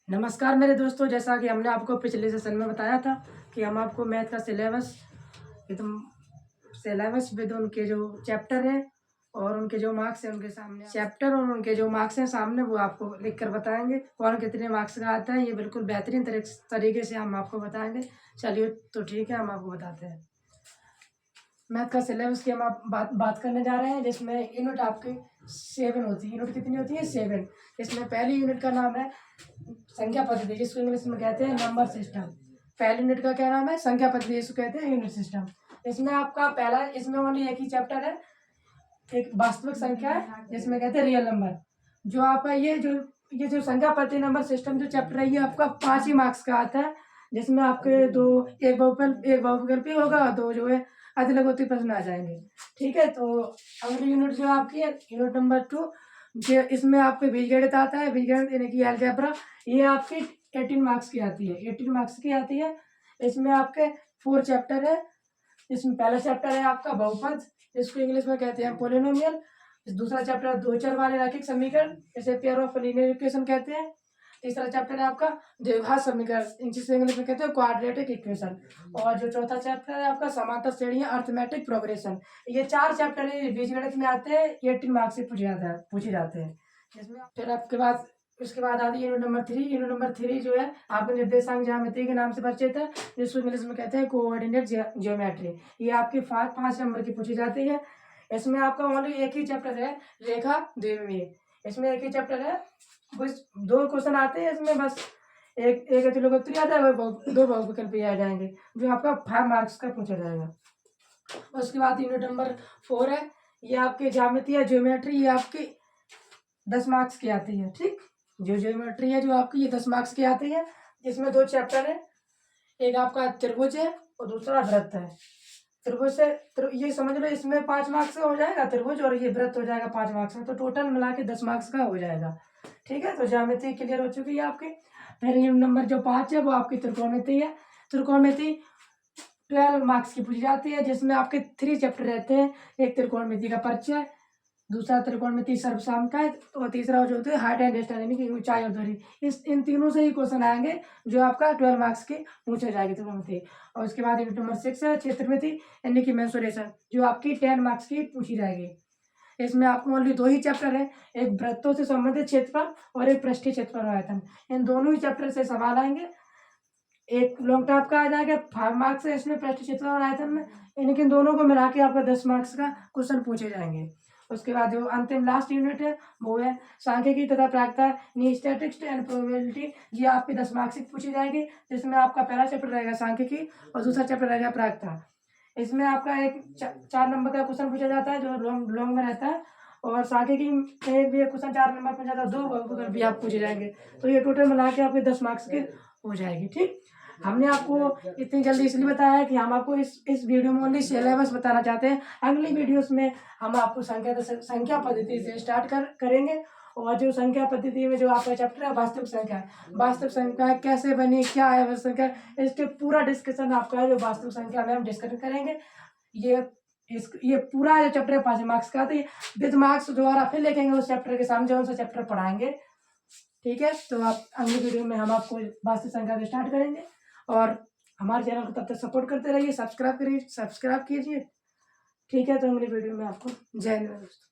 नमस्कार मेरे दोस्तों, जैसा कि हमने आपको पिछले सेशन में बताया था कि हम आपको मैथ का एकदम सिलेबस विद उनके जो चैप्टर हैं और उनके जो मार्क्स हैं उनके सामने चैप्टर और उनके जो मार्क्स हैं सामने वो आपको लिख कर बताएंगे। कौन कितने मार्क्स का आता है ये बिल्कुल बेहतरीन तरीके से हम आपको बताएंगे। चलिए तो ठीक है, हम आपको बताते हैं। मैथ का सिलेबस की हम आप बात करने जा रहे हैं, जिसमें यूनिट आपकी 7 होती है। यूनिट कितनी होती है? 7। इसमें पहली यूनिट का नाम है संख्या पद्धति, जिसको इंग्लिश में कहते हैं नंबर सिस्टम। पहली यूनिट का क्या नाम है? संख्या पद्धति, जिसको कहते हैं यूनिट सिस्टम। इसमें आपका पहला, इसमें ओनली एक ही चैप्टर है, एक वास्तविक संख्या है जिसमें कहते हैं रियल नंबर। जो आपका ये जो संख्या पद्धति नंबर सिस्टम जो चैप्टर है ये आपका 5 ही मार्क्स का आता है, जिसमें आपके एक बहुविकल्पी होगा और 2 जो है अधिलघुत्तम प्रश्न आ जाएंगे। ठीक है, तो अगली यूनिट जो आपकी है यूनिट नंबर 2, जो इसमें आपके बीजगणित आता है। बीजगणित यानी कि अलजेब्रा, ये आपकी 18 मार्क्स की आती है। 18 मार्क्स की आती है। इसमें आपके 4 चैप्टर है। इसमें पहला चैप्टर है आपका बहुपद, जिसको इंग्लिश में कहते हैं पोलिनोमियल। दूसरा चैप्टर है दो चर वाले रैखिक समीकरण, इसे पेयर ऑफ लीनियर इक्वेशन कहते हैं। तीसरा चैप्टर है आपका द्विघात समीकरण, जिसे इंग्लिश में कहते हैं क्वाड्रेटिक इक्वेशन। और जो चौथा चैप्टर है आपका समांतर श्रेणियां अर्थमेटिक प्रोग्रेशन। ये 4 चैप्टर बीजगणित में आते हैं, 18 मार्क्स से पूछे जाते हैं। इसमें फिर आपके बाद उसके बाद आती है यूनिट नंबर 3। यूनिट नंबर 3 जो है आपको निर्देशांक ज्यामिति के नाम से परिचित है, जिसको इंग्लिश में कहते हैं कोऑर्डिनेट ज्योमेट्री। ये आपकी 5 नंबर की पूछी जाती है। इसमें आपका ओनली एक ही चैप्टर है, रेखा द्विमीय। इसमें एक ही चैप्टर है, बस 2 क्वेश्चन आते हैं इसमें, बस एक अतिलघुत्तम आता है, 2 बहुविकल्पी आ जाएंगे, जो आपका 5 मार्क्स का पूछा जाएगा। उसके बाद यूनिट नंबर 4 है, ये आपकी ज्यामिति है ज्योमेट्री, ये आपकी 10 मार्क्स की आती है। ठीक, जो ज्योमेट्री है जो आपकी ये 10 मार्क्स की आती है। इसमें 2 चैप्टर है, एक आपका त्रिभुज है और दूसरा वृत्त है। त्रिभुज से ये समझ लो इसमें 5 मार्क्स का हो जाएगा त्रिभुज, और ये वृत्त हो जाएगा 5 मार्क्स का, तो टोटल मिला के 10 मार्क्स का हो जाएगा। ठीक है, तो ज्यामिति क्लियर हो चुकी है आपकी। फिर यूनिट नंबर जो 5 है वो आपकी त्रिकोणमिति है। त्रिकोणमिति 12 मार्क्स की पूछी जाती है, जिसमें आपके 3 चैप्टर रहते हैं। एक त्रिकोणमिति का परिचय, दूसरा त्रिकोणमिति सर्वसामयिक, और तीसरा जो होता है हाइट एंड डिस्टेंस यानी कि ऊंचाई और दूरी। इन तीनों से ही क्वेश्चन आएंगे, जो आपका 12 मार्क्स के पूछे जाएंगे त्रिकोणमिति। और उसके बाद यूनिट नंबर 6 है क्षेत्रमिति यानी कि मेंसुरेशन, जो आपकी 10 मार्क्स की पूछी जाएगी। इसमें आपको ओनली 2 ही चैप्टर है, एक वृत्तों से संबंधित क्षेत्रफल और एक पृष्ठीय क्षेत्रफल आयतन। इन दोनों ही चैप्टर से सवाल आएंगे। एक लॉन्ग टॉप का आ जाएगा 5 मार्क्स है इसमें पृष्ठीय क्षेत्रफल और आयतन में। इनके दोनों को मिला के आपका 10 मार्क्स का क्वेश्चन पूछे जाएंगे। उसके बाद जो अंतिम लास्ट यूनिट है वो है सांख्यिकी तथा प्रायिकता स्टैटिस्टिक्स एंड प्रोबेबिलिटी। ये आपके 10 मार्क्स की पूछी जाएगी, जिसमें आपका पहला चैप्टर रहेगा सांख्यिकी और दूसरा चैप्टर रहेगा प्रायिकता। इसमें आपका एक 4 नंबर का क्वेश्चन पूछा जाता है, जो लॉन्ग में रहता है। और सांख्यिकी में एक भी क्वेश्चन 4 नंबर पूछा जाता है, 2 बहुविकल्प भी आप पूछे जाएंगे। तो ये टोटल मिला के आपके 10 मार्क्स की हो जाएगी। ठीक, हमने आपको इतनी जल्दी इसलिए बताया है कि हम आपको इस वीडियो में ओनली सिलेबस बताना चाहते हैं। अगली वीडियोस में हम आपको संख्या पद्धति से स्टार्ट करेंगे। और जो संख्या पद्धति में जो आपका चैप्टर है वास्तविक संख्या कैसे बनी, क्या है वास्तविक संख्या, इसके पूरा डिस्कशन आपका है जो वास्तविक संख्या में हम डिस्कस करेंगे। ये पूरा जो चैप्टर है 5 मार्क्स का, तो ये विद मार्क्स दोबारा फिर लिखेंगे उस चैप्टर के सामने जो सा चैप्टर पढ़ाएंगे। ठीक है, तो आप अगली वीडियो में हम आपको वास्तविक संख्या से स्टार्ट करेंगे। और हमारे चैनल को तब तक सपोर्ट करते रहिए, सब्सक्राइब कीजिए। ठीक है, तो अगली वीडियो में आपको जय हिंद दोस्तों।